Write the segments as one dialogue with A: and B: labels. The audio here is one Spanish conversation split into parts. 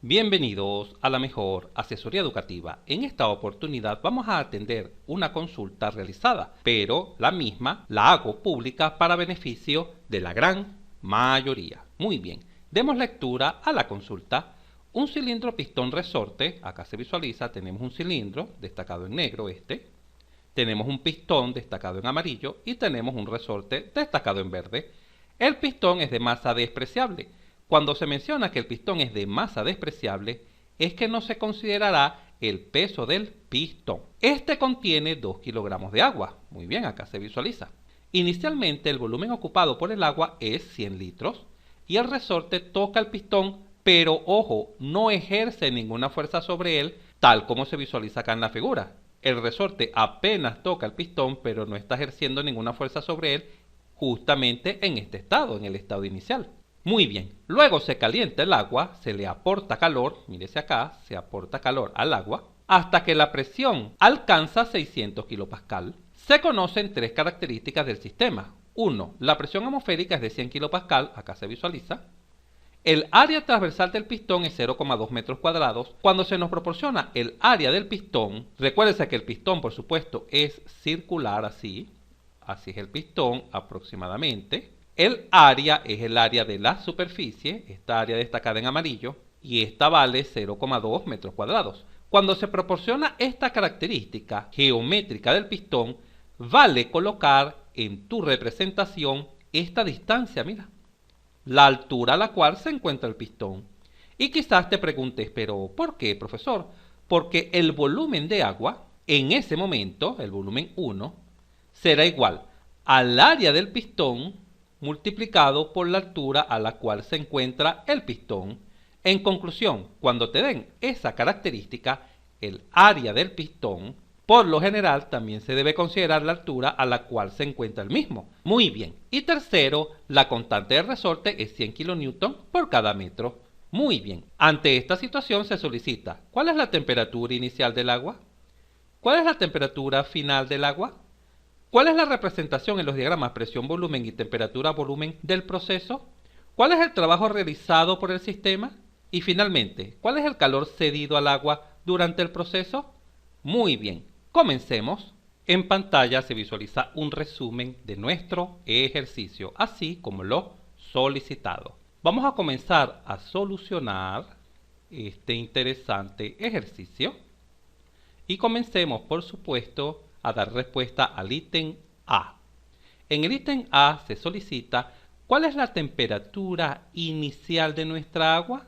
A: Bienvenidos a la mejor asesoría educativa. En esta oportunidad vamos a atender una consulta realizada, pero la misma la hago pública para beneficio de la gran mayoría. Muy bien, demos lectura a la consulta. Un cilindro pistón resorte, acá se visualiza, tenemos un cilindro destacado en negro tenemos un pistón destacado en amarillo y tenemos un resorte destacado en verde. El pistón es de masa despreciable. Cuando se menciona que el pistón es de masa despreciable, es que no se considerará el peso del pistón. Este contiene 2 kilogramos de agua. Muy bien, acá se visualiza. Inicialmente el volumen ocupado por el agua es 100 litros y el resorte toca el pistón, pero ojo, no ejerce ninguna fuerza sobre él, tal como se visualiza acá en la figura. El resorte apenas toca el pistón, pero no está ejerciendo ninguna fuerza sobre él, justamente en este estado, en el estado inicial. Muy bien, luego se calienta el agua, se le aporta calor, mírese acá, se aporta calor al agua, hasta que la presión alcanza 600 kilopascal. Se conocen tres características del sistema. 1. La presión atmosférica es de 100 kilopascal, acá se visualiza. El área transversal del pistón es 0,2 metros cuadrados. Cuando se nos proporciona el área del pistón, recuérdese que el pistón, por supuesto, es circular así es el pistón aproximadamente. El área es el área de la superficie, esta área destacada en amarillo, y esta vale 0,2 metros cuadrados. Cuando se proporciona esta característica geométrica del pistón, vale colocar en tu representación esta distancia, mira, la altura a la cual se encuentra el pistón. Y quizás te preguntes, pero ¿por qué, profesor? Porque el volumen de agua, en ese momento, el volumen 1, será igual al área del pistón multiplicado por la altura a la cual se encuentra el pistón. En conclusión, cuando te den esa característica, el área del pistón, por lo general también se debe considerar la altura a la cual se encuentra el mismo. Muy bien. Y tercero, la constante de resorte es 100 kN por cada metro. Muy bien. Ante esta situación se solicita, ¿cuál es la temperatura inicial del agua? ¿Cuál es la temperatura final del agua? ¿Cuál es la representación en los diagramas presión-volumen y temperatura-volumen del proceso? ¿Cuál es el trabajo realizado por el sistema? Y finalmente, ¿cuál es el calor cedido al agua durante el proceso? Muy bien, comencemos. En pantalla se visualiza un resumen de nuestro ejercicio, así como lo solicitado. Vamos a comenzar a solucionar este interesante ejercicio. Y comencemos, por supuesto, a dar respuesta al ítem A. En el ítem A se solicita ¿cuál es la temperatura inicial de nuestra agua?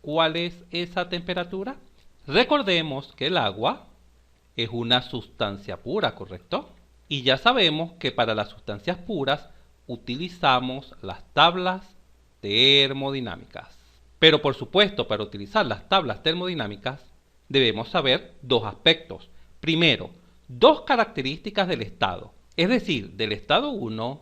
A: ¿Cuál es esa temperatura? Recordemos que el agua es una sustancia pura, ¿correcto? Y ya sabemos que para las sustancias puras utilizamos las tablas termodinámicas. Pero por supuesto, para utilizar las tablas termodinámicas debemos saber dos aspectos. Primero, dos características del estado. Es decir, del estado 1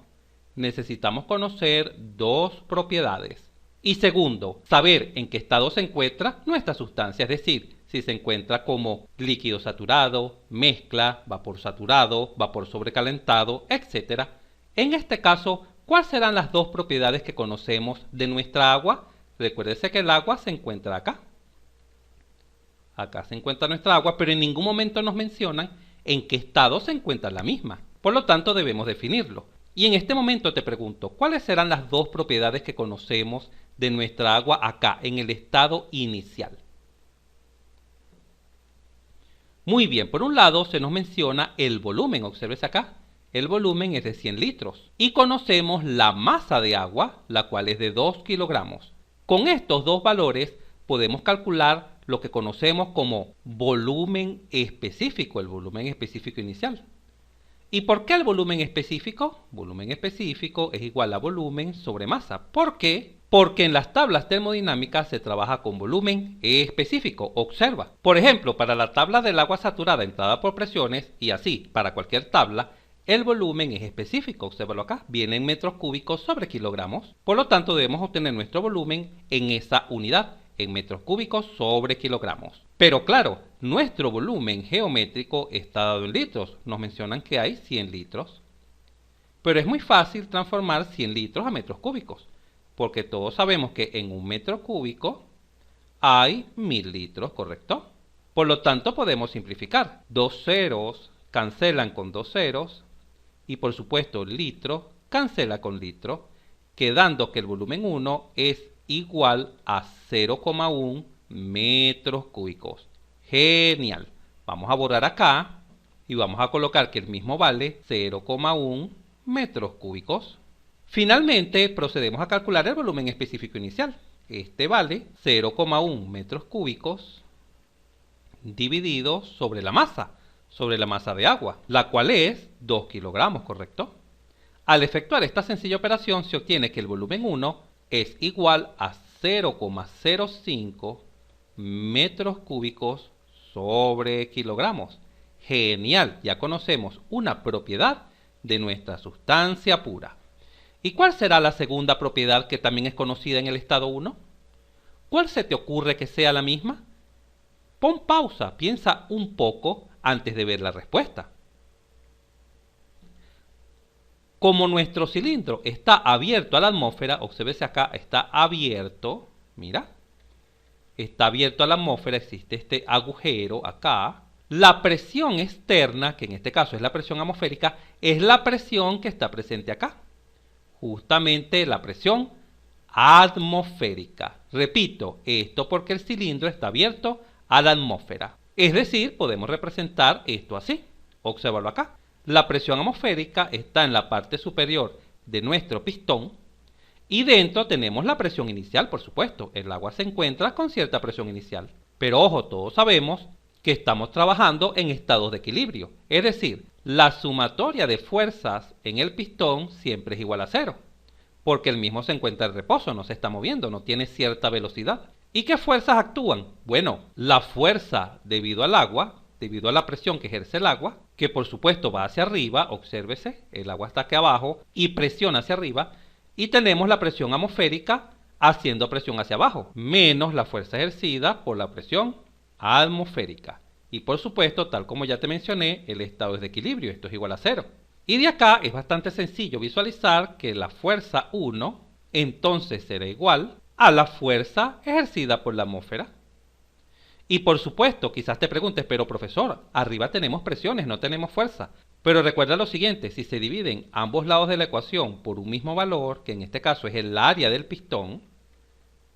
A: necesitamos conocer dos propiedades. Y segundo, saber en qué estado se encuentra nuestra sustancia, es decir, si se encuentra como líquido saturado, mezcla, vapor saturado, vapor sobrecalentado, etc. En este caso, ¿cuáles serán las dos propiedades que conocemos de nuestra agua? Recuérdese que el agua se encuentra acá. Acá se encuentra nuestra agua, pero en ningún momento nos mencionan en qué estado se encuentra la misma. Por lo tanto, debemos definirlo. Y en este momento te pregunto, ¿cuáles serán las dos propiedades que conocemos de nuestra agua acá, en el estado inicial? Muy bien, por un lado se nos menciona el volumen, obsérvese acá. El volumen es de 100 litros. Y conocemos la masa de agua, la cual es de 2 kilogramos. Con estos dos valores podemos calcular lo que conocemos como volumen específico, el volumen específico inicial. ¿Y por qué el volumen específico? Volumen específico es igual a volumen sobre masa. ¿Por qué? Porque en las tablas termodinámicas se trabaja con volumen específico. Observa. Por ejemplo, para la tabla del agua saturada entrada por presiones y así para cualquier tabla, el volumen es específico. Obsérvalo acá. Viene en metros cúbicos sobre kilogramos. Por lo tanto, debemos obtener nuestro volumen en esa unidad, en metros cúbicos sobre kilogramos. Pero claro, nuestro volumen geométrico está dado en litros. Nos mencionan que hay 100 litros. Pero es muy fácil transformar 100 litros a metros cúbicos, porque todos sabemos que en un metro cúbico hay 1000 litros, ¿correcto? Por lo tanto, podemos simplificar. 2 ceros cancelan con 2 ceros y por supuesto litro cancela con litro, quedando que el volumen 1 es igual a 0,1 metros cúbicos. Genial. Vamos a borrar acá y vamos a colocar que el mismo vale 0,1 metros cúbicos. Finalmente, procedemos a calcular el volumen específico inicial. Este vale 0,1 metros cúbicos dividido sobre la masa de agua, la cual es 2 kilogramos, ¿correcto? Al efectuar esta sencilla operación se obtiene que el volumen 1 es igual a 0,05 metros cúbicos sobre kilogramos. Genial, ya conocemos una propiedad de nuestra sustancia pura. ¿Y cuál será la segunda propiedad que también es conocida en el estado 1? ¿Cuál se te ocurre que sea la misma? Pon pausa, piensa un poco antes de ver la respuesta. Como nuestro cilindro está abierto a la atmósfera, obsérvese acá, está abierto, mira, está abierto a la atmósfera, existe este agujero acá. La presión externa, que en este caso es la presión atmosférica, es la presión que está presente acá. Justamente la presión atmosférica. Repito, esto porque el cilindro está abierto a la atmósfera. Es decir, podemos representar esto así. Obsérvalo acá. La presión atmosférica está en la parte superior de nuestro pistón y dentro tenemos la presión inicial, por supuesto. El agua se encuentra con cierta presión inicial. Pero ojo, todos sabemos que estamos trabajando en estados de equilibrio. Es decir, la sumatoria de fuerzas en el pistón siempre es igual a 0. Porque el mismo se encuentra en reposo, no se está moviendo, no tiene cierta velocidad. ¿Y qué fuerzas actúan? Bueno, la fuerza debido al agua, debido a la presión que ejerce el agua, que por supuesto va hacia arriba, obsérvese, el agua está aquí abajo y presiona hacia arriba, y tenemos la presión atmosférica haciendo presión hacia abajo, menos la fuerza ejercida por la presión atmosférica. Y por supuesto, tal como ya te mencioné, el estado es de equilibrio, esto es igual a 0. Y de acá es bastante sencillo visualizar que la fuerza 1 entonces será igual a la fuerza ejercida por la atmósfera. Y por supuesto, quizás te preguntes, pero profesor, arriba tenemos presiones, no tenemos fuerza. Pero recuerda lo siguiente, si se dividen ambos lados de la ecuación por un mismo valor, que en este caso es el área del pistón,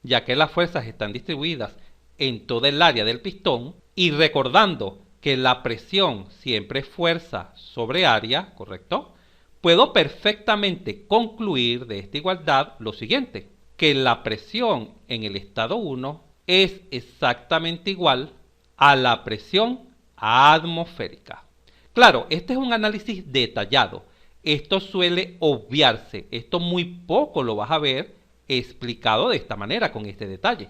A: ya que las fuerzas están distribuidas en toda el área del pistón, y recordando que la presión siempre es fuerza sobre área, ¿correcto? Puedo perfectamente concluir de esta igualdad lo siguiente, que la presión en el estado 1 es exactamente igual a la presión atmosférica. Claro, este es un análisis detallado. Esto suele obviarse. Esto muy poco lo vas a ver explicado de esta manera, con este detalle.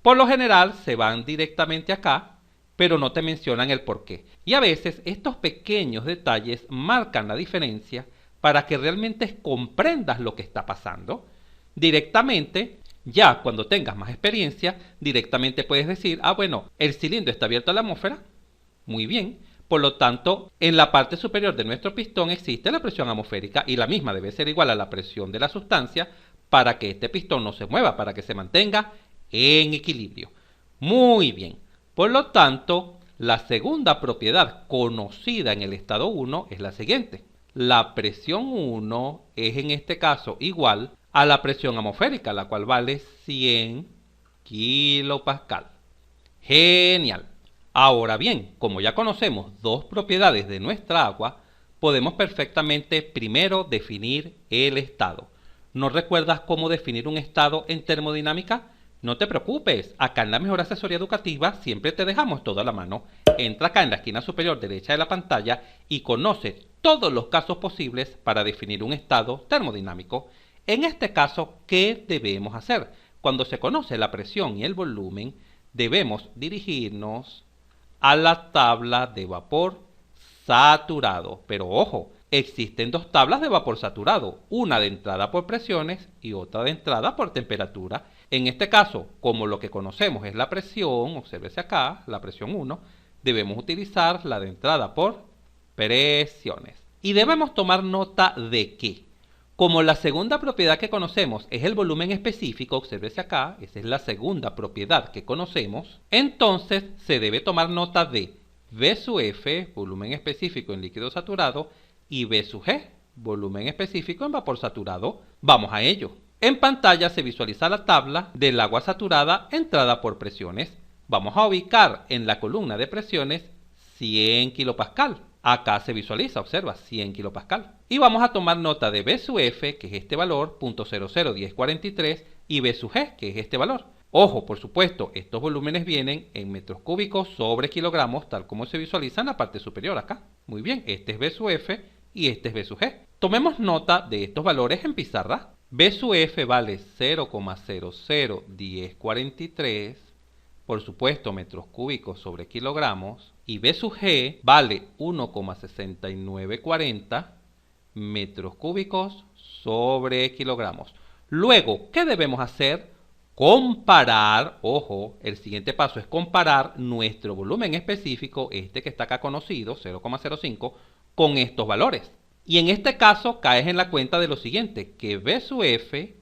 A: Por lo general se van directamente acá, pero no te mencionan el porqué. Y a veces estos pequeños detalles marcan la diferencia para que realmente comprendas lo que está pasando. Directamente, ya cuando tengas más experiencia, directamente puedes decir, ah bueno, el cilindro está abierto a la atmósfera, muy bien, por lo tanto, en la parte superior de nuestro pistón existe la presión atmosférica y la misma debe ser igual a la presión de la sustancia para que este pistón no se mueva, para que se mantenga en equilibrio. Muy bien, por lo tanto, la segunda propiedad conocida en el estado 1 es la siguiente. La presión 1 es en este caso igual a la presión atmosférica, la cual vale 100 kilopascal. Genial. Ahora bien, como ya conocemos dos propiedades de nuestra agua, podemos perfectamente primero definir el estado. ¿No recuerdas cómo definir un estado en termodinámica? No te preocupes, acá en la Mejor Asesoría Educativa siempre te dejamos todo a la mano. Entra acá en la esquina superior derecha de la pantalla y conoce todos los casos posibles para definir un estado termodinámico. En este caso, ¿qué debemos hacer? Cuando se conoce la presión y el volumen, debemos dirigirnos a la tabla de vapor saturado. Pero ojo, existen dos tablas de vapor saturado, una de entrada por presiones y otra de entrada por temperatura. En este caso, como lo que conocemos es la presión, obsérvese acá, la presión 1, debemos utilizar la de entrada por presiones. Y debemos tomar nota de que, Como la segunda propiedad que conocemos es el volumen específico, obsérvese acá, esa es la segunda propiedad que conocemos, entonces se debe tomar nota de V sub F, volumen específico en líquido saturado, y V sub G, volumen específico en vapor saturado. Vamos a ello. En pantalla se visualiza la tabla del agua saturada entrada por presiones. Vamos a ubicar en la columna de presiones 100 kilopascal. Acá se visualiza, observa, 100 kilopascal. Y vamos a tomar nota de V sub F, que es este valor, 0.001043, y V sub G, que es este valor. Ojo, por supuesto, estos volúmenes vienen en metros cúbicos sobre kilogramos, tal como se visualiza en la parte superior acá. Muy bien, este es V sub F y este es V sub G. Tomemos nota de estos valores en pizarra. V sub F vale 0.001043, por supuesto, metros cúbicos sobre kilogramos, y V sub G vale 1,6940 metros cúbicos sobre kilogramos. Luego, ¿qué debemos hacer? Comparar, ojo, el siguiente paso es comparar nuestro volumen específico, este que está acá conocido, 0,05, con estos valores. Y en este caso caes en la cuenta de lo siguiente, que V sub F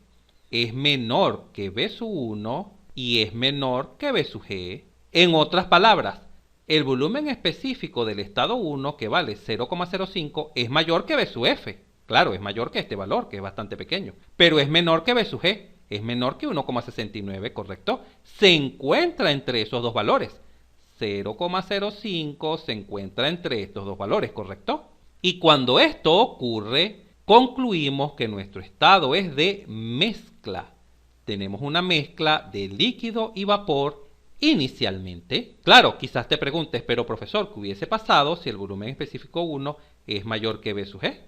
A: es menor que V sub 1 y es menor que V sub G. En otras palabras, el volumen específico del estado 1, que vale 0,05, es mayor que V sub F. Claro, es mayor que este valor, que es bastante pequeño. Pero es menor que V sub G, es menor que 1,69, ¿correcto? Se encuentra entre esos dos valores. 0,05 se encuentra entre estos dos valores, ¿correcto? Y cuando esto ocurre, concluimos que nuestro estado es de mezcla. Tenemos una mezcla de líquido y vapor inicialmente. Claro, quizás te preguntes, pero profesor, ¿qué hubiese pasado si el volumen específico 1 es mayor que V sub G?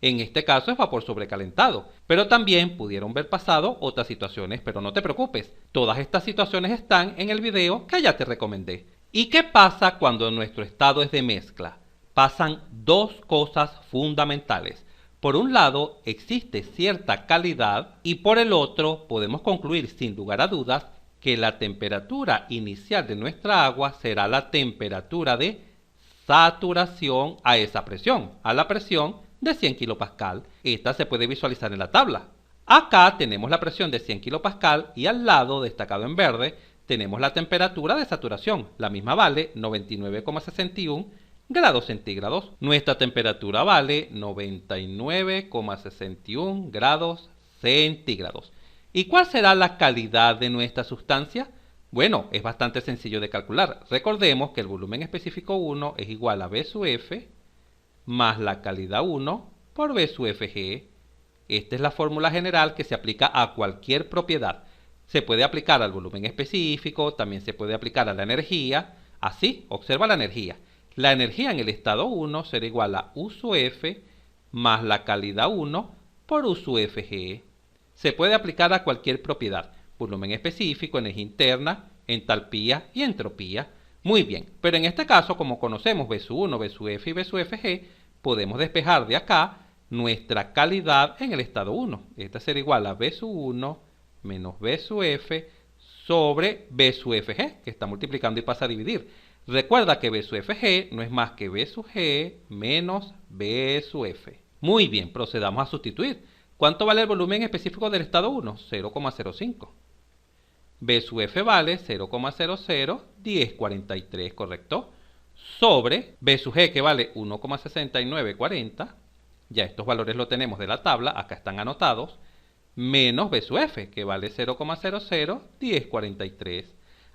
A: En este caso es vapor sobrecalentado, pero también pudieron haber pasado otras situaciones, pero no te preocupes, todas estas situaciones están en el video que ya te recomendé. ¿Y qué pasa cuando nuestro estado es de mezcla? Pasan dos cosas fundamentales. Por un lado, existe cierta calidad y por el otro, podemos concluir sin lugar a dudas que la temperatura inicial de nuestra agua será la temperatura de saturación a esa presión, a la presión de 100 kilopascal. Esta se puede visualizar en la tabla. Acá tenemos la presión de 100 kilopascal y al lado, destacado en verde, tenemos la temperatura de saturación. La misma vale 99,61 grados centígrados. Nuestra temperatura vale 99,61 grados centígrados. ¿Y cuál será la calidad de nuestra sustancia? Bueno, es bastante sencillo de calcular. Recordemos que el volumen específico 1 es igual a V sub F más la calidad 1 por V sub Fg. Esta es la fórmula general que se aplica a cualquier propiedad. Se puede aplicar al volumen específico, también se puede aplicar a la energía. Así, observa la energía. La energía en el estado 1 será igual a U sub F más la calidad 1 por U sub Fg. Se puede aplicar a cualquier propiedad. Volumen específico, energía interna, entalpía y entropía. Muy bien, pero en este caso, como conocemos V sub 1, V sub F y V sub Fg, podemos despejar de acá nuestra calidad en el estado 1. Esta será igual a V sub 1 menos V sub F sobre V sub Fg, que está multiplicando y pasa a dividir. Recuerda que V sub Fg no es más que V sub G menos V sub F. Muy bien, procedamos a sustituir. ¿Cuánto vale el volumen específico del estado 1? 0,05. V sub F vale 0,001043, ¿correcto? Sobre V sub G, que vale 1,6940. Ya estos valores los tenemos de la tabla, acá están anotados. Menos V sub F, que vale 0,001043.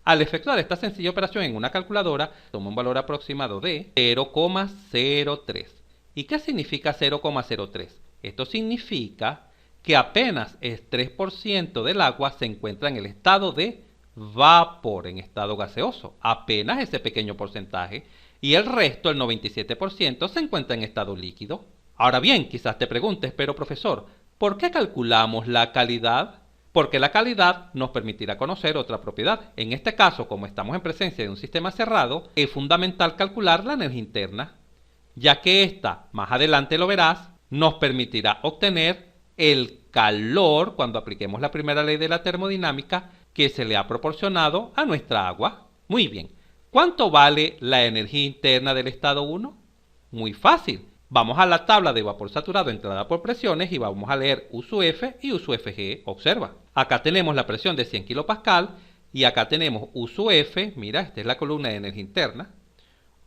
A: Al efectuar esta sencilla operación en una calculadora, toma un valor aproximado de 0,03. ¿Y qué significa 0,03? Esto significa que apenas el 3% del agua se encuentra en el estado de vapor, en estado gaseoso. Apenas ese pequeño porcentaje. Y el resto, el 97%, se encuentra en estado líquido. Ahora bien, quizás te preguntes, pero profesor, ¿por qué calculamos la calidad? Porque la calidad nos permitirá conocer otra propiedad. En este caso, como estamos en presencia de un sistema cerrado, es fundamental calcular la energía interna, ya que esta, más adelante lo verás, nos permitirá obtener el calor cuando apliquemos la primera ley de la termodinámica que se le ha proporcionado a nuestra agua. Muy bien, ¿cuánto vale la energía interna del estado 1? Muy fácil, Vamos a la tabla de vapor saturado entrada por presiones y vamos a leer U sub F y U sub Fg. Observa, acá tenemos la presión de 100 kPa y acá tenemos U sub F, mira, esta es la columna de energía interna,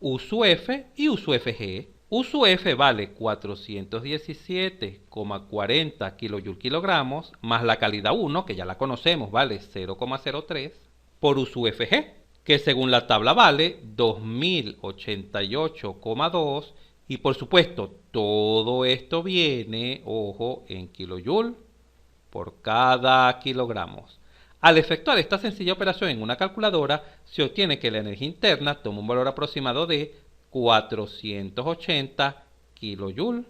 A: U sub F y U sub Fg. U sub F vale 417,40 kJ/kg más la calidad 1, que ya la conocemos, vale 0,03, por U sub Fg, que según la tabla vale 2088,2, y por supuesto todo esto viene, ojo, en kilojoule por cada kilogramos. Al efectuar esta sencilla operación en una calculadora, se obtiene que la energía interna toma un valor aproximado de 480 kJ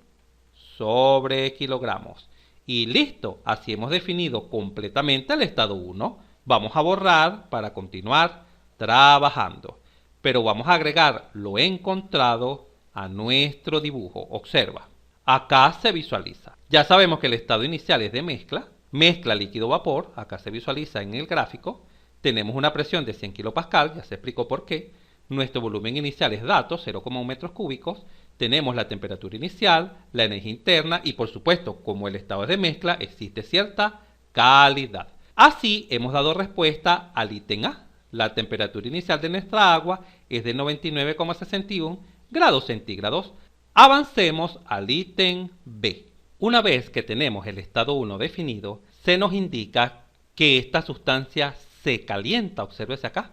A: sobre kilogramos. Y listo, así hemos definido completamente el estado 1. Vamos a borrar para continuar trabajando. Pero vamos a agregar lo encontrado a nuestro dibujo. Observa, acá se visualiza. Ya sabemos que el estado inicial es de mezcla líquido-vapor, acá se visualiza en el gráfico. Tenemos una presión de 100 kPa, ya se explicó por qué. Nuestro volumen inicial es datos, 0,1 metros cúbicos. Tenemos la temperatura inicial, la energía interna y por supuesto, como el estado es de mezcla, existe cierta calidad. Así hemos dado respuesta al ítem A. La temperatura inicial de nuestra agua es de 99,61 grados centígrados. Avancemos al ítem B. Una vez que tenemos el estado 1 definido, se nos indica que esta sustancia se calienta, obsérvese acá.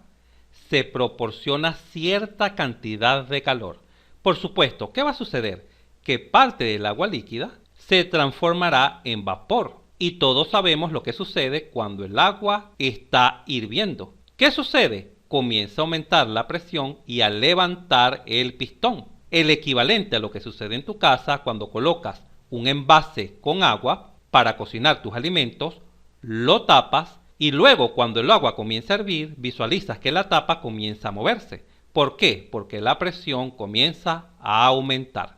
A: Se proporciona cierta cantidad de calor. Por supuesto, ¿qué va a suceder? Que parte del agua líquida se transformará en vapor. Y todos sabemos lo que sucede cuando el agua está hirviendo. ¿Qué sucede? Comienza a aumentar la presión y a levantar el pistón. El equivalente a lo que sucede en tu casa cuando colocas un envase con agua para cocinar tus alimentos, lo tapas y luego cuando el agua comienza a hervir, visualizas que la tapa comienza a moverse. ¿Por qué? Porque la presión comienza a aumentar.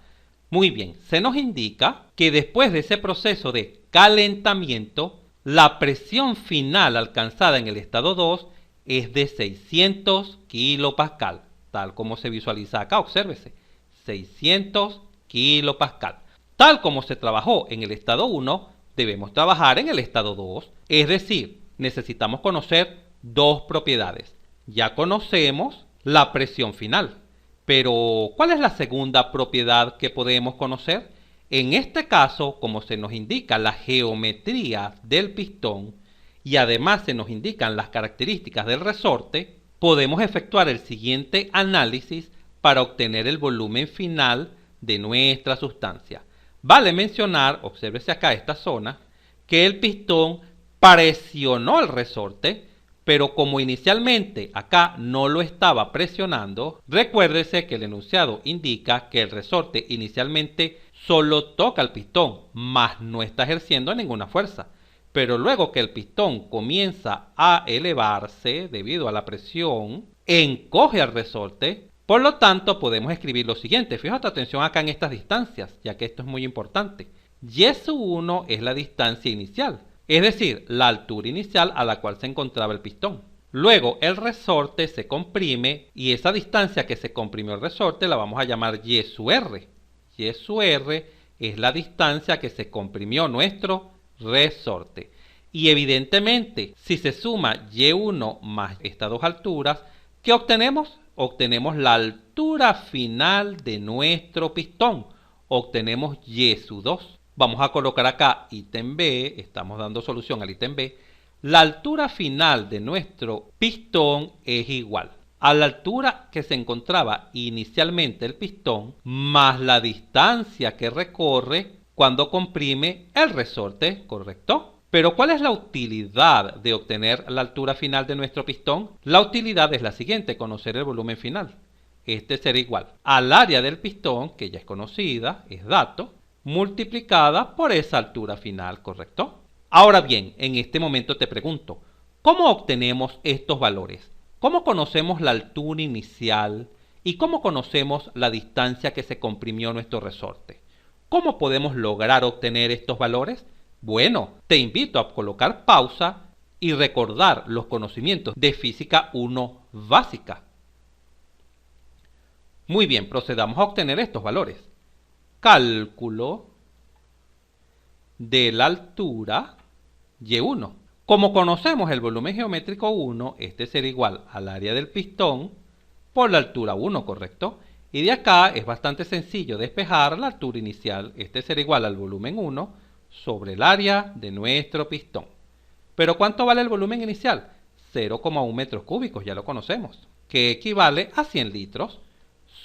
A: Muy bien, se nos indica que después de ese proceso de calentamiento, la presión final alcanzada en el estado 2 es de 600 kPa, tal como se visualiza acá, obsérvese, 600 kPa. Tal como se trabajó en el estado 1, debemos trabajar en el estado 2, es decir, necesitamos conocer dos propiedades. Ya conocemos la presión final, pero ¿cuál es la segunda propiedad que podemos conocer? En este caso, como se nos indica la geometría del pistón y además se nos indican las características del resorte, podemos efectuar el siguiente análisis para obtener el volumen final de nuestra sustancia. Vale mencionar, obsérvese acá esta zona, que el pistón presionó el resorte, pero como inicialmente acá no lo estaba presionando, recuérdese que el enunciado indica que el resorte inicialmente solo toca el pistón, mas no está ejerciendo ninguna fuerza. Pero luego que el pistón comienza a elevarse debido a la presión, encoge al resorte. Por lo tanto, podemos escribir lo siguiente. Fíjate atención acá en estas distancias, ya que esto es muy importante. Y sub 1 es la distancia inicial, es decir, la altura inicial a la cual se encontraba el pistón. Luego el resorte se comprime y esa distancia que se comprimió el resorte la vamos a llamar Y sub R. Y sub R es la distancia que se comprimió nuestro resorte. Y evidentemente, si se suma Y1 más estas dos alturas, ¿qué obtenemos? Obtenemos la altura final de nuestro pistón. Obtenemos Y sub 2. Vamos a colocar acá ítem B, estamos dando solución al ítem B. La altura final de nuestro pistón es igual a la altura que se encontraba inicialmente el pistón más la distancia que recorre cuando comprime el resorte, ¿correcto? Pero ¿cuál es la utilidad de obtener la altura final de nuestro pistón? La utilidad es la siguiente, conocer el volumen final. Este será igual al área del pistón, que ya es conocida, es dato, multiplicada por esa altura final, ¿correcto? Ahora bien, en este momento te pregunto, ¿cómo obtenemos estos valores? ¿Cómo conocemos la altura inicial y cómo conocemos la distancia que se comprimió nuestro resorte? ¿Cómo podemos lograr obtener estos valores? Bueno, te invito a colocar pausa y recordar los conocimientos de física 1 básica. Muy bien, procedamos a obtener estos valores. Cálculo de la altura Y1. Como conocemos el volumen geométrico 1, este será igual al área del pistón por la altura 1, ¿correcto? Y de acá es bastante sencillo despejar la altura inicial. Este será igual al volumen 1 sobre el área de nuestro pistón. ¿Pero cuánto vale el volumen inicial? 0,1 metros cúbicos, ya lo conocemos, que equivale a 100 litros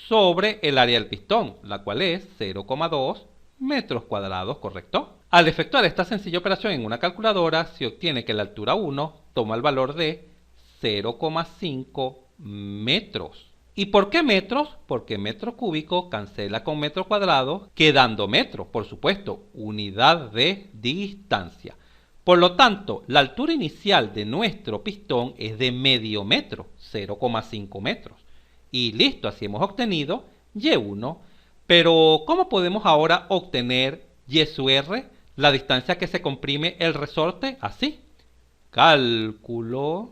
A: sobre el área del pistón, la cual es 0,2 metros cuadrados, ¿correcto? Al efectuar esta sencilla operación en una calculadora, se obtiene que la altura 1 toma el valor de 0,5 metros. ¿Y por qué metros? Porque metro cúbico cancela con metro cuadrado, quedando metros, por supuesto, unidad de distancia. Por lo tanto, la altura inicial de nuestro pistón es de medio metro, 0,5 metros. Y listo, así hemos obtenido Y1. Pero, ¿cómo podemos ahora obtener Y sub R, la distancia que se comprime el resorte? Así. Cálculo.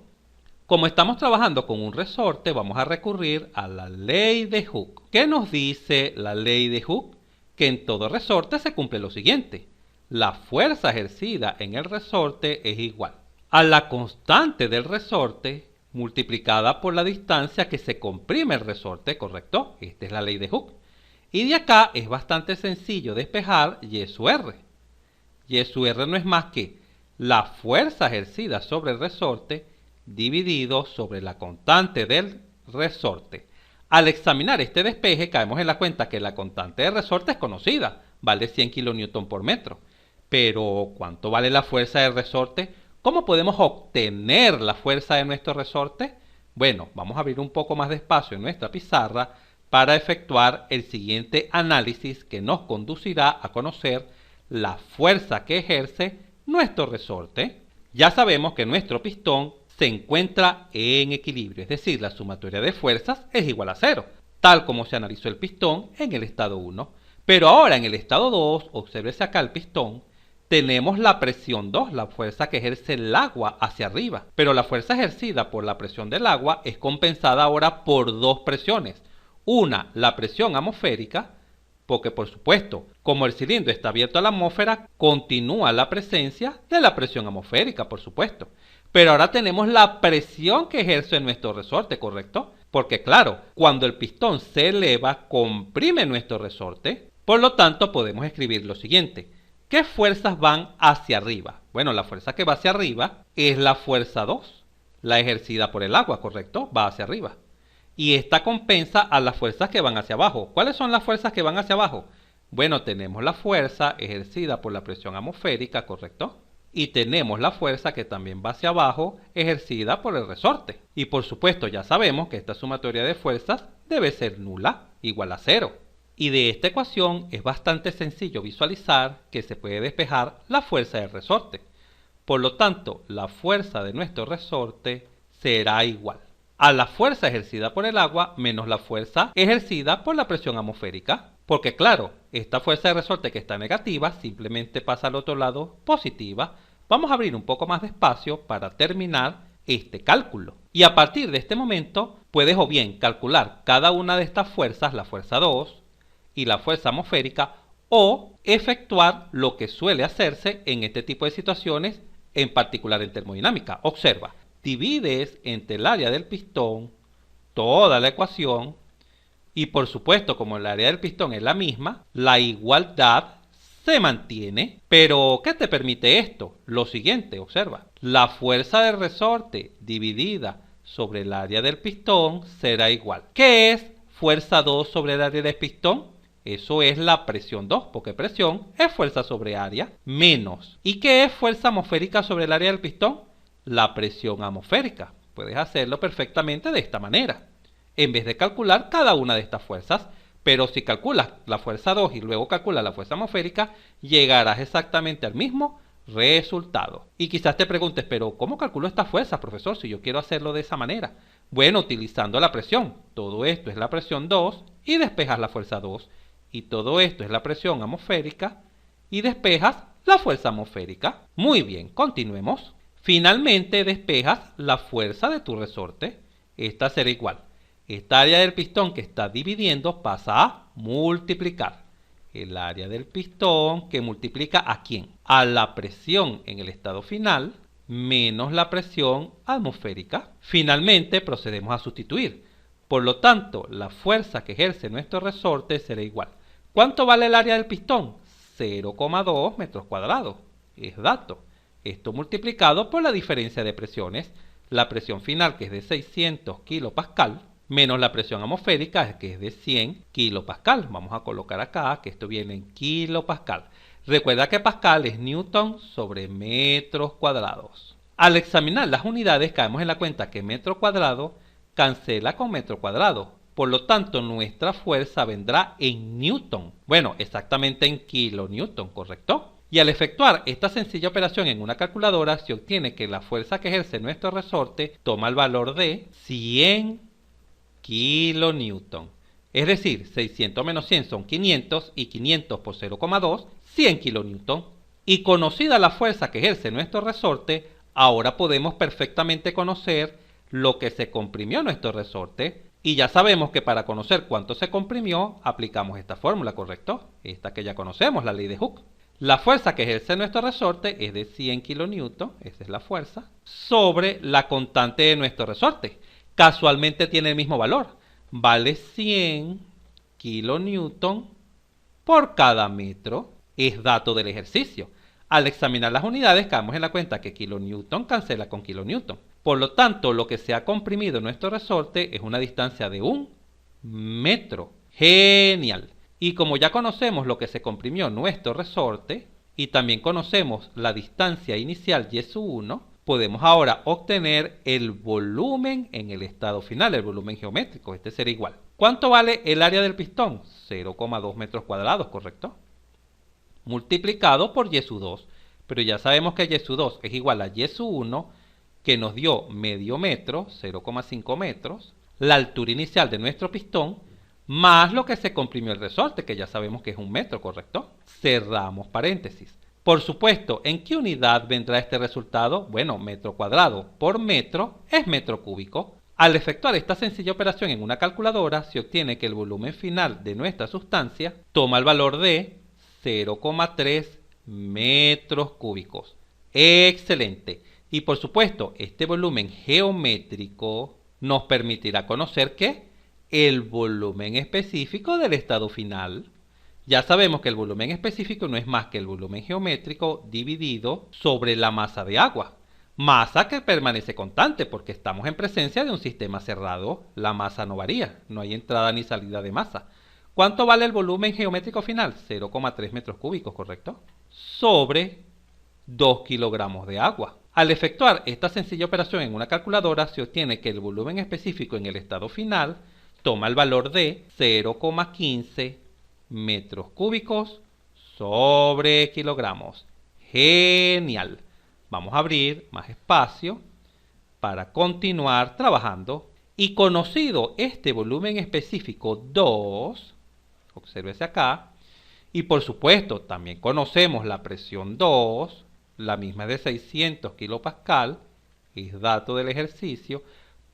A: Como estamos trabajando con un resorte, vamos a recurrir a la ley de Hooke. ¿Qué nos dice la ley de Hooke? Que en todo resorte se cumple lo siguiente. La fuerza ejercida en el resorte es igual a la constante del resorte multiplicada por la distancia que se comprime el resorte, ¿correcto? Esta es la ley de Hooke. Y de acá es bastante sencillo despejar Y sub R. Y sub R no es más que la fuerza ejercida sobre el resorte dividido sobre la constante del resorte. Al examinar este despeje caemos en la cuenta que la constante del resorte es conocida, vale 100 kN por metro. Pero, ¿cuánto vale la fuerza del resorte? ¿Cómo podemos obtener la fuerza de nuestro resorte? Bueno, vamos a abrir un poco más de espacio en nuestra pizarra para efectuar el siguiente análisis que nos conducirá a conocer la fuerza que ejerce nuestro resorte. Ya sabemos que nuestro pistón se encuentra en equilibrio, es decir, la sumatoria de fuerzas es igual a 0, tal como se analizó el pistón en el estado 1. Pero ahora en el estado 2, obsérvese acá el pistón, tenemos la presión 2, la fuerza que ejerce el agua hacia arriba. Pero la fuerza ejercida por la presión del agua es compensada ahora por dos presiones. Una, la presión atmosférica, porque por supuesto, como el cilindro está abierto a la atmósfera, continúa la presencia de la presión atmosférica, por supuesto. Pero ahora tenemos la presión que ejerce nuestro resorte, ¿correcto? Porque claro, cuando el pistón se eleva, comprime nuestro resorte. Por lo tanto, podemos escribir lo siguiente. ¿Qué fuerzas van hacia arriba? Bueno, la fuerza que va hacia arriba es la fuerza 2, la ejercida por el agua, ¿correcto? Va hacia arriba. Y esta compensa a las fuerzas que van hacia abajo. ¿Cuáles son las fuerzas que van hacia abajo? Bueno, tenemos la fuerza ejercida por la presión atmosférica, ¿correcto? Y tenemos la fuerza que también va hacia abajo, ejercida por el resorte. Y por supuesto ya sabemos que esta sumatoria de fuerzas debe ser nula, igual a 0. Y de esta ecuación es bastante sencillo visualizar que se puede despejar la fuerza del resorte. Por lo tanto, la fuerza de nuestro resorte será igual a la fuerza ejercida por el agua menos la fuerza ejercida por la presión atmosférica. Porque claro, esta fuerza de resorte que está negativa simplemente pasa al otro lado positiva. Vamos a abrir un poco más de espacio para terminar este cálculo. Y a partir de este momento puedes o bien calcular cada una de estas fuerzas, la fuerza 2 y la fuerza atmosférica, o efectuar lo que suele hacerse en este tipo de situaciones, en particular en termodinámica. Observa, divides entre el área del pistón toda la ecuación y por supuesto como el área del pistón es la misma, la igualdad se mantiene. Pero ¿qué te permite esto? Lo siguiente, observa, la fuerza del resorte dividida sobre el área del pistón será igual. ¿Qué es fuerza 2 sobre el área del pistón? Eso es la presión 2, porque presión es fuerza sobre área, menos. ¿Y qué es fuerza atmosférica sobre el área del pistón? La presión atmosférica. Puedes hacerlo perfectamente de esta manera, en vez de calcular cada una de estas fuerzas. Pero si calculas la fuerza 2 y luego calculas la fuerza atmosférica, llegarás exactamente al mismo resultado. Y quizás te preguntes, pero ¿cómo calculo esta fuerza, profesor, si yo quiero hacerlo de esa manera? Bueno, utilizando la presión. Todo esto es la presión 2 y despejas la fuerza 2. Y todo esto es la presión atmosférica y despejas la fuerza atmosférica. Muy bien, continuemos. Finalmente despejas la fuerza de tu resorte. Esta será igual. Esta área del pistón que está dividiendo pasa a multiplicar. el área del pistón que multiplica ¿a quién? A la presión en el estado final menos la presión atmosférica. Finalmente procedemos a sustituir. Por lo tanto, la fuerza que ejerce nuestro resorte será igual. ¿Cuánto vale el área del pistón? 0,2 metros cuadrados. Es dato. Esto multiplicado por la diferencia de presiones, la presión final que es de 600 kilopascal, menos la presión atmosférica que es de 100 kilopascal. Vamos a colocar acá que esto viene en kilopascal. Recuerda que pascal es newton sobre metros cuadrados. Al examinar las unidades caemos en la cuenta que metro cuadrado cancela con metro cuadrado. Por lo tanto, nuestra fuerza vendrá en newton. Bueno, exactamente en kilonewton, ¿correcto? Y al efectuar esta sencilla operación en una calculadora, se obtiene que la fuerza que ejerce nuestro resorte toma el valor de 100 kilonewton. Es decir, 600 menos 100 son 500 y 500 por 0,2, 100 kilonewton. Y conocida la fuerza que ejerce nuestro resorte, ahora podemos perfectamente conocer lo que se comprimió nuestro resorte. Y ya sabemos que para conocer cuánto se comprimió, aplicamos esta fórmula, ¿correcto? Esta que ya conocemos, la ley de Hooke. La fuerza que ejerce nuestro resorte es de 100 kilonewton, esa es la fuerza, sobre la constante de nuestro resorte. Casualmente tiene el mismo valor, vale 100 kilonewton por cada metro, es dato del ejercicio. Al examinar las unidades caemos en la cuenta que kilonewton cancela con kilonewton. Por lo tanto, lo que se ha comprimido en nuestro resorte es una distancia de 1 metro. ¡Genial! Y como ya conocemos lo que se comprimió nuestro resorte y también conocemos la distancia inicial y su 1, podemos ahora obtener el volumen en el estado final, el volumen geométrico. Este será igual. ¿Cuánto vale el área del pistón? 0,2 metros cuadrados, ¿correcto? Multiplicado por y su 2. Pero ya sabemos que y su 2 es igual a y su 1, que nos dio medio metro, 0,5 metros, la altura inicial de nuestro pistón, más lo que se comprimió el resorte, que ya sabemos que es 1 metro, ¿correcto? Cerramos paréntesis. Por supuesto, ¿en qué unidad vendrá este resultado? Bueno, metro cuadrado por metro es metro cúbico. Al efectuar esta sencilla operación en una calculadora, se obtiene que el volumen final de nuestra sustancia toma el valor de 0,3 metros cúbicos. ¡Excelente! Y por supuesto, este volumen geométrico nos permitirá conocer que el volumen específico del estado final. Ya sabemos que el volumen específico no es más que el volumen geométrico dividido sobre la masa de agua. Masa que permanece constante porque estamos en presencia de un sistema cerrado. La masa no varía, no hay entrada ni salida de masa. ¿Cuánto vale el volumen geométrico final? 0,3 metros cúbicos, ¿correcto? Sobre 2 kilogramos de agua. Al efectuar esta sencilla operación en una calculadora, se obtiene que el volumen específico en el estado final toma el valor de 0,15 metros cúbicos sobre kilogramos. ¡Genial! Vamos a abrir más espacio para continuar trabajando. Y conocido este volumen específico 2, obsérvese acá, y por supuesto también conocemos la presión 2, la misma es de 600 kilopascal, es dato del ejercicio.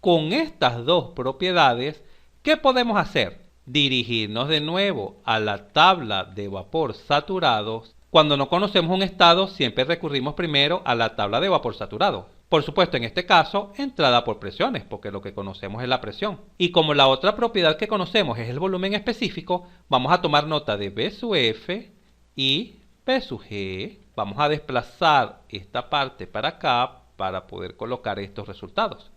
A: Con estas dos propiedades, ¿qué podemos hacer? Dirigirnos de nuevo a la tabla de vapor saturado. Cuando no conocemos un estado, siempre recurrimos primero a la tabla de vapor saturado. Por supuesto, en este caso, entrada por presiones, porque lo que conocemos es la presión. Y como la otra propiedad que conocemos es el volumen específico, vamos a tomar nota de B sub F y P sub G. Vamos a desplazar esta parte para acá para poder colocar estos resultados.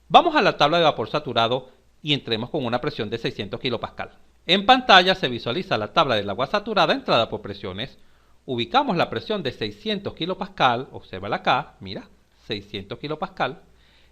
A: Vamos a la tabla de vapor saturado y entremos con una presión de 600 kilopascal. En pantalla se visualiza la tabla del agua saturada entrada por presiones. Ubicamos la presión de 600 kilopascal, obsérvala acá, mira, 600 kilopascal,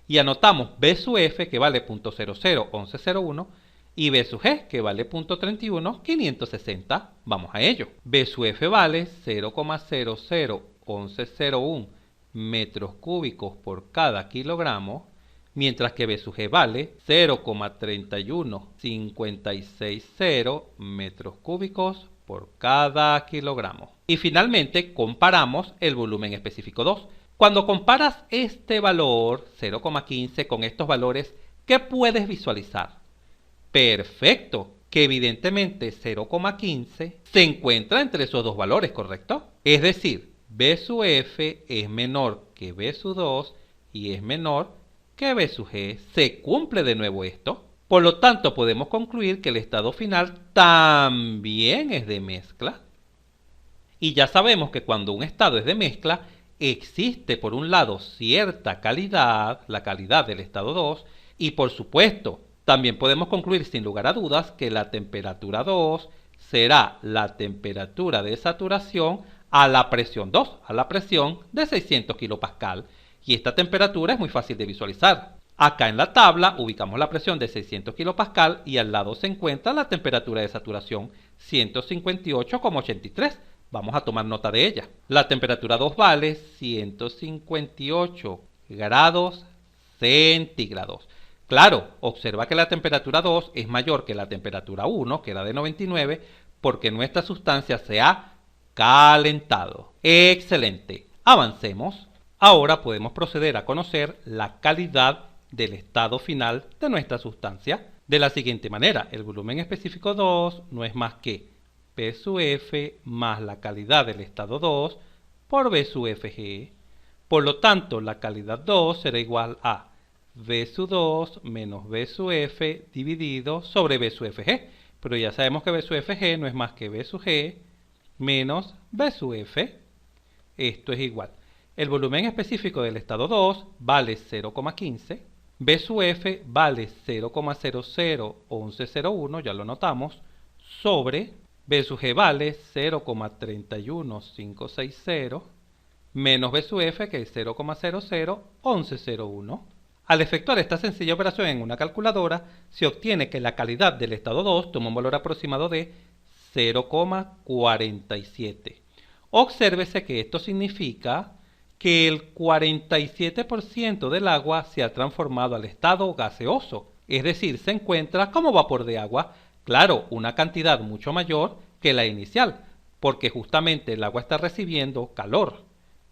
A: y anotamos B sub F que vale 0.001101 y B sub G que vale 0.31560. Vamos a ello. B sub F vale 0,001101 metros cúbicos por cada kilogramo, mientras que B sub G vale 0,31560 metros cúbicos por cada kilogramo. Y finalmente comparamos el volumen específico 2. Cuando comparas este valor 0,15 con estos valores, ¿qué puedes visualizar? Perfecto, que evidentemente 0,15 se encuentra entre esos dos valores, ¿correcto? Es decir, B sub f es menor que B sub 2 y es menor que B sub g. ¿Se cumple de nuevo esto? Por lo tanto, podemos concluir que el estado final también es de mezcla. Y ya sabemos que cuando un estado es de mezcla, existe por un lado cierta calidad, la calidad del estado 2, y por supuesto, también podemos concluir sin lugar a dudas que la temperatura 2 será la temperatura de saturación a la presión 2, a la presión de 600 kPa. Y esta temperatura es muy fácil de visualizar. Acá en la tabla ubicamos la presión de 600 kPa y al lado se encuentra la temperatura de saturación 158,83. Vamos a tomar nota de ella. La temperatura 2 vale 158 grados centígrados. Claro, observa que la temperatura 2 es mayor que la temperatura 1, que era de 99, porque nuestra sustancia se ha calentado. Excelente. Avancemos. Ahora podemos proceder a conocer la calidad del estado final de nuestra sustancia de la siguiente manera. El volumen específico 2 no es más que P sub F más la calidad del estado 2 por B sub Fg. Por lo tanto, la calidad 2 será igual a V sub 2 menos V sub F dividido sobre V sub Fg. Pero ya sabemos que V sub Fg no es más que V sub G menos V sub F. Esto es igual. El volumen específico del estado 2 vale 0,15. V sub F vale 0,001101, ya lo notamos, sobre B sub G vale 0,31560 menos B sub F, que es 0,001101. Al efectuar esta sencilla operación en una calculadora, se obtiene que la calidad del estado 2 toma un valor aproximado de 0,47. Obsérvese que esto significa que el 47% del agua se ha transformado al estado gaseoso, es decir, se encuentra como vapor de agua, claro, una cantidad mucho mayor que la inicial, porque justamente el agua está recibiendo calor.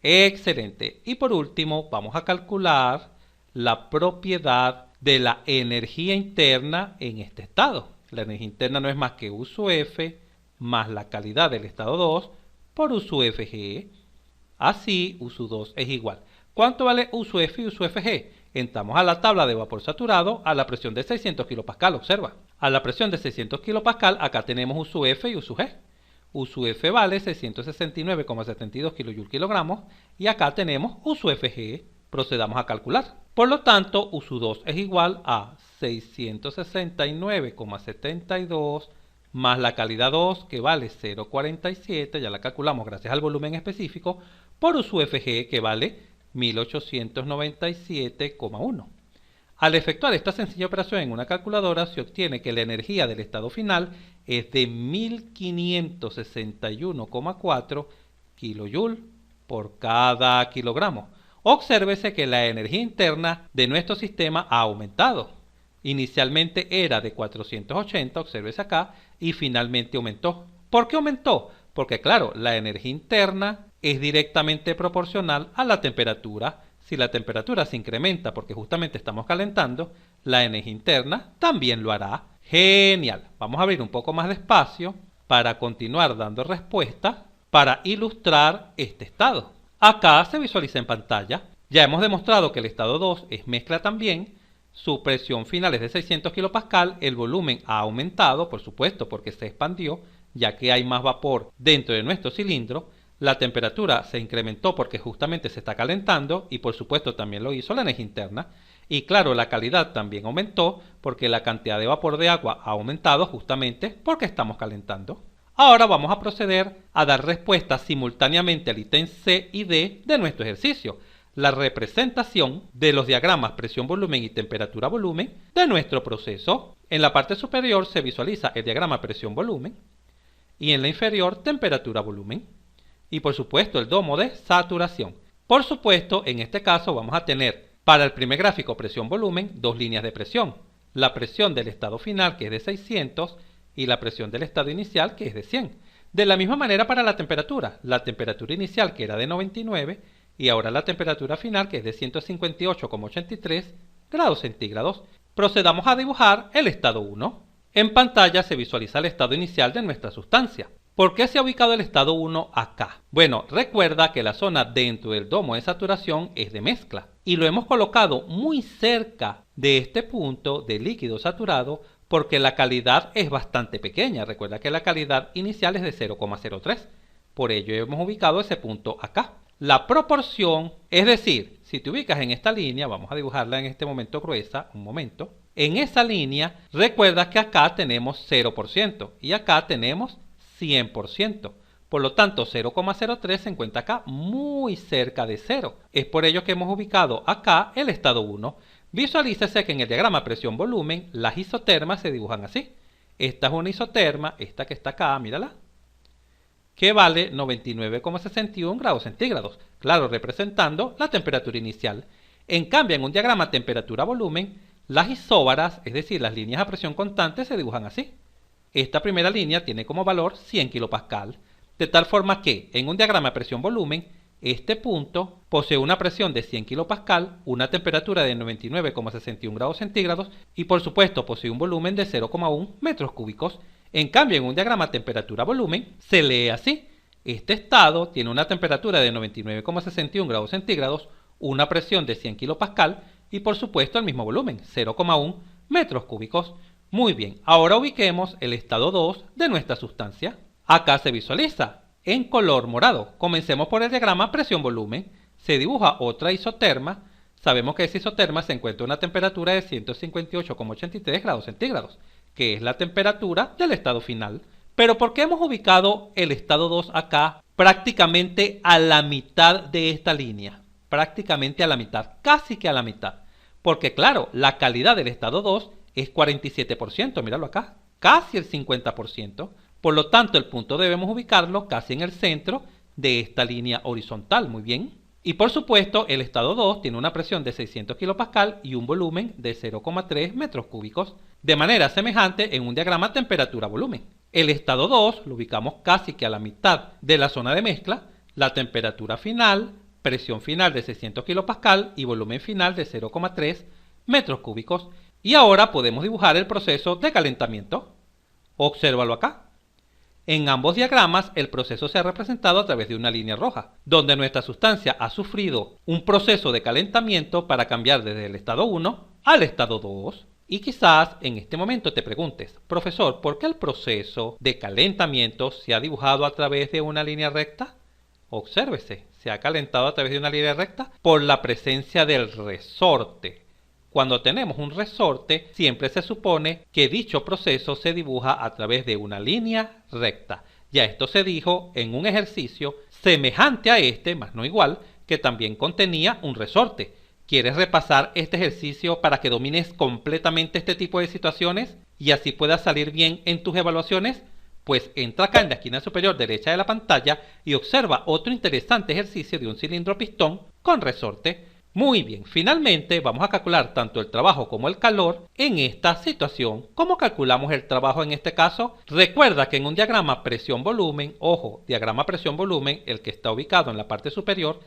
A: Excelente. Y por último, vamos a calcular la propiedad de la energía interna en este estado. La energía interna no es más que U sub F más la calidad del estado 2 por U sub Fg. Así, U sub 2 es igual. ¿Cuánto vale U sub F y U sub Fg? Entramos a la tabla de vapor saturado a la presión de 600 kPa. Observa. A la presión de 600 kPa, acá tenemos U sub F y U sub G. U sub F vale 669,72 kJ/kg y acá tenemos U sub Fg. Procedamos a calcular. Por lo tanto, U sub 2 es igual a 669,72 más la calidad 2, que vale 0,47, ya la calculamos gracias al volumen específico, por U sub Fg, que vale 1897,1. Al efectuar esta sencilla operación en una calculadora, se obtiene que la energía del estado final es de 1561,4 kJ por cada kilogramo. Obsérvese que la energía interna de nuestro sistema ha aumentado. Inicialmente era de 480, obsérvese acá, y finalmente aumentó. ¿Por qué aumentó? Porque claro, la energía interna es directamente proporcional a la temperatura. Si la temperatura se incrementa porque justamente estamos calentando, la energía interna también lo hará. Genial. Vamos a abrir un poco más de espacio para continuar dando respuesta para ilustrar este estado. Acá se visualiza en pantalla. Ya hemos demostrado que el estado 2 es mezcla también. Su presión final es de 600 kPa, el volumen ha aumentado, por supuesto, porque se expandió, ya que hay más vapor dentro de nuestro cilindro. La temperatura se incrementó porque justamente se está calentando y por supuesto también lo hizo la energía interna. Y claro, la calidad también aumentó porque la cantidad de vapor de agua ha aumentado justamente porque estamos calentando. Ahora vamos a proceder a dar respuesta simultáneamente al ítem C y D de nuestro ejercicio. La representación de los diagramas presión-volumen y temperatura-volumen de nuestro proceso. En la parte superior se visualiza el diagrama presión-volumen y en la inferior temperatura-volumen. Y por supuesto el domo de saturación. Por supuesto, en este caso vamos a tener para el primer gráfico presión-volumen dos líneas de presión. La presión del estado final, que es de 600, y la presión del estado inicial, que es de 100. De la misma manera para la temperatura inicial, que era de 99, y ahora la temperatura final, que es de 158,83 grados centígrados. Procedamos a dibujar el estado 1. En pantalla se visualiza el estado inicial de nuestra sustancia. ¿Por qué se ha ubicado el estado 1 acá? Bueno, recuerda que la zona dentro del domo de saturación es de mezcla y lo hemos colocado muy cerca de este punto de líquido saturado porque la calidad es bastante pequeña. Recuerda que la calidad inicial es de 0,03. Por ello hemos ubicado ese punto acá. La proporción, es decir, si te ubicas en esta línea, vamos a dibujarla en este momento gruesa, un momento. En esa línea, recuerda que acá tenemos 0% y acá tenemos 100%. Por lo tanto, 0,03 se encuentra acá muy cerca de 0. Es por ello que hemos ubicado acá el estado 1. Visualícese que en el diagrama presión-volumen las isotermas se dibujan así. Esta es una isoterma, esta que está acá, mírala, que vale 99,61 grados centígrados, claro, representando la temperatura inicial. En cambio, en un diagrama temperatura-volumen, las isóbaras, es decir, las líneas a presión constante, se dibujan así. Esta primera línea tiene como valor 100 kPa, de tal forma que en un diagrama presión-volumen, este punto posee una presión de 100 kPa, una temperatura de 99,61 grados centígrados y por supuesto posee un volumen de 0,1 metros cúbicos. En cambio, en un diagrama temperatura-volumen se lee así. Este estado tiene una temperatura de 99,61 grados centígrados, una presión de 100 kPa y por supuesto el mismo volumen, 0,1 metros cúbicos. Muy bien, ahora ubiquemos el estado 2 de nuestra sustancia. Acá se visualiza en color morado. Comencemos por el diagrama presión-volumen. Se dibuja otra isoterma. Sabemos que esa isoterma se encuentra a una temperatura de 158,83 grados centígrados, que es la temperatura del estado final. Pero ¿por qué hemos ubicado el estado 2 acá prácticamente a la mitad de esta línea? Prácticamente a la mitad, casi que a la mitad. Porque claro, la calidad del estado 2 es 47%, míralo acá, casi el 50%. Por lo tanto, el punto debemos ubicarlo casi en el centro de esta línea horizontal, muy bien. Y por supuesto, el estado 2 tiene una presión de 600 kPa y un volumen de 0,3 metros cúbicos, de manera semejante en un diagrama temperatura-volumen. El estado 2 lo ubicamos casi que a la mitad de la zona de mezcla, la temperatura final, presión final de 600 kPa y volumen final de 0,3 metros cúbicos. Y ahora podemos dibujar el proceso de calentamiento. Obsérvalo acá. En ambos diagramas el proceso se ha representado a través de una línea roja, donde nuestra sustancia ha sufrido un proceso de calentamiento para cambiar desde el estado 1 al estado 2. Y quizás en este momento te preguntes, profesor, ¿por qué el proceso de calentamiento se ha dibujado a través de una línea recta? Obsérvese, se ha calentado a través de una línea recta por la presencia del resorte. Cuando tenemos un resorte, siempre se supone que dicho proceso se dibuja a través de una línea recta. Ya esto se dijo en un ejercicio semejante a este, más no igual, que también contenía un resorte. ¿Quieres repasar este ejercicio para que domines completamente este tipo de situaciones y así puedas salir bien en tus evaluaciones? Pues entra acá en la esquina superior derecha de la pantalla y observa otro interesante ejercicio de un cilindro pistón con resorte. Muy bien, finalmente vamos a calcular tanto el trabajo como el calor en esta situación. ¿Cómo calculamos el trabajo en este caso? Recuerda que en un diagrama presión-volumen, ojo, diagrama presión-volumen, el que está ubicado en la parte superior,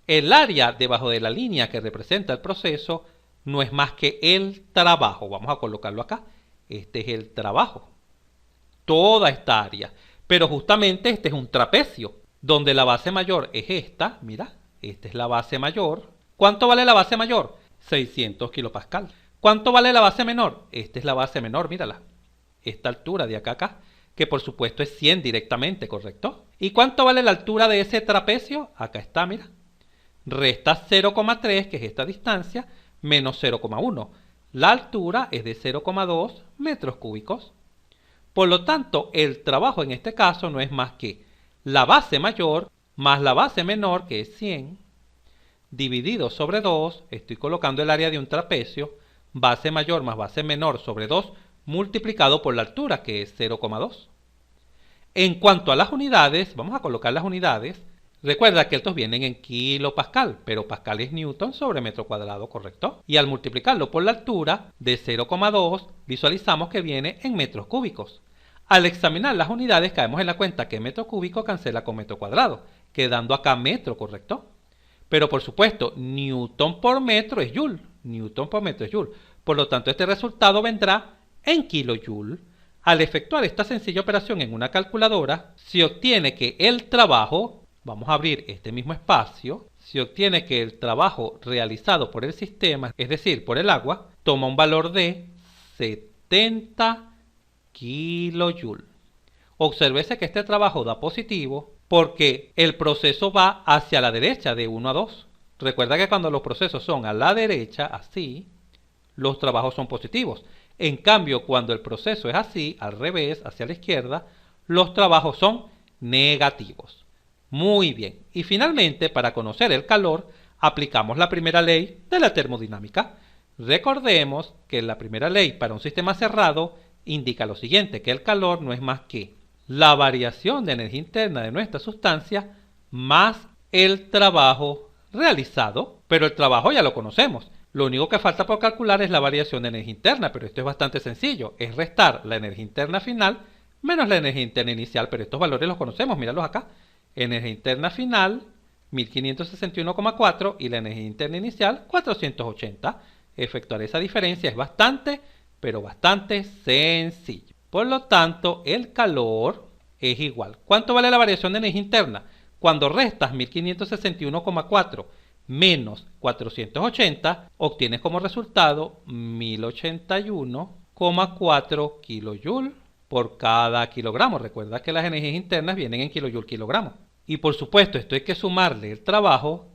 A: el área debajo de la línea que representa el proceso no es más que el trabajo. Vamos a colocarlo acá. Este es el trabajo. Toda esta área. Pero justamente este es un trapecio, donde la base mayor es esta. Mira, esta es la base mayor. ¿Cuánto vale la base mayor? 600 kPa. ¿Cuánto vale la base menor? Esta es la base menor, mírala. Esta altura de acá a acá, que por supuesto es 100 directamente, ¿correcto? ¿Y cuánto vale la altura de ese trapecio? Acá está, mira. Resta 0,3, que es esta distancia, menos 0,1. La altura es de 0,2 metros cúbicos. Por lo tanto, el trabajo en este caso no es más que la base mayor más la base menor, que es 100, dividido sobre 2, estoy colocando el área de un trapecio, base mayor más base menor sobre 2, multiplicado por la altura, que es 0,2. En cuanto a las unidades, vamos a colocar las unidades. Recuerda que estos vienen en kilopascal, pero pascal es newton sobre metro cuadrado, ¿correcto? Y al multiplicarlo por la altura de 0,2, visualizamos que viene en metros cúbicos. Al examinar las unidades, caemos en la cuenta que metro cúbico cancela con metro cuadrado, quedando acá metro, ¿correcto? Pero por supuesto, newton por metro es joule. Newton por metro es joule. Por lo tanto, este resultado vendrá en kilojoule. Al efectuar esta sencilla operación en una calculadora, se obtiene que el trabajo, vamos a abrir este mismo espacio, se obtiene que el trabajo realizado por el sistema, es decir, por el agua, toma un valor de 70 kilojoules. Obsérvese que este trabajo da positivo porque el proceso va hacia la derecha de 1 a 2. Recuerda que cuando los procesos son a la derecha, así, los trabajos son positivos. En cambio, cuando el proceso es así, al revés, hacia la izquierda, los trabajos son negativos. Muy bien. Y finalmente, para conocer el calor, aplicamos la primera ley de la termodinámica. Recordemos que la primera ley para un sistema cerrado indica lo siguiente, que el calor no es más que la variación de energía interna de nuestra sustancia más el trabajo realizado, pero el trabajo ya lo conocemos. Lo único que falta por calcular es la variación de energía interna, pero esto es bastante sencillo. Es restar la energía interna final menos la energía interna inicial, pero estos valores los conocemos, míralos acá. Energía interna final, 1561,4 y la energía interna inicial, 480. Efectuar esa diferencia es bastante, pero bastante sencillo. Por lo tanto, el calor es igual. ¿Cuánto vale la variación de energía interna? Cuando restas 1561,4 menos 480, obtienes como resultado 1081,4 kilojoules por cada kilogramo. Recuerda que las energías internas vienen en kilojoules kilogramo. Y por supuesto, esto hay que sumarle el trabajo,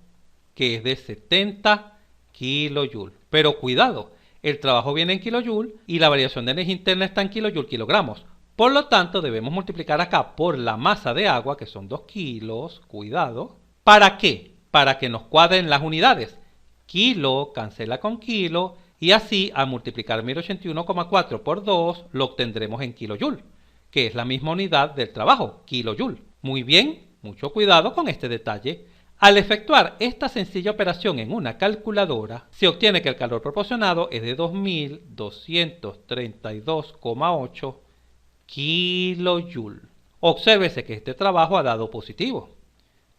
A: que es de 70 kilojoules. Pero cuidado, el trabajo viene en kilojoules y la variación de energía interna está en kilojoules kilogramos. Por lo tanto, debemos multiplicar acá por la masa de agua, que son 2 kilos, cuidado. ¿Para qué? Para que nos cuadren las unidades. Kilo cancela con kilo y así al multiplicar 1081,4 por 2 lo obtendremos en kilojoules, que es la misma unidad del trabajo, kilojoules. Muy bien, mucho cuidado con este detalle. Al efectuar esta sencilla operación en una calculadora, se obtiene que el calor proporcionado es de 2232,8 kilojoules. Obsérvese que este trabajo ha dado positivo.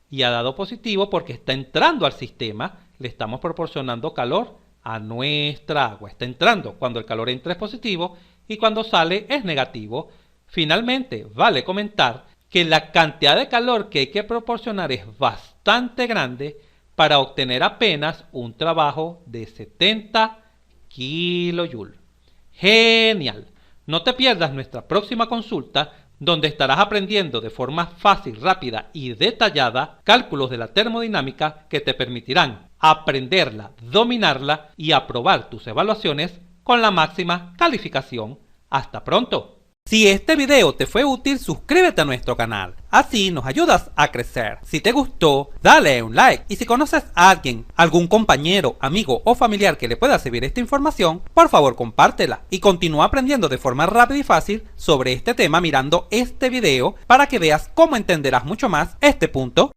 A: Y ha dado positivo porque está entrando al sistema, le estamos proporcionando calor a nuestra agua. Está entrando, cuando el calor entra es positivo y cuando sale es negativo. Finalmente, vale comentar que la cantidad de calor que hay que proporcionar es bastante grande para obtener apenas un trabajo de 70 kilojoules. ¡Genial! No te pierdas nuestra próxima consulta, donde estarás aprendiendo de forma fácil, rápida y detallada cálculos de la termodinámica que te permitirán aprenderla, dominarla y aprobar tus evaluaciones con la máxima calificación. ¡Hasta pronto! Si este video te fue útil, suscríbete a nuestro canal, así nos ayudas a crecer. Si te gustó, dale un like y si conoces a alguien, algún compañero, amigo o familiar que le pueda servir esta información, por favor compártela y continúa aprendiendo de forma rápida y fácil sobre este tema mirando este video para que veas cómo entenderás mucho más este punto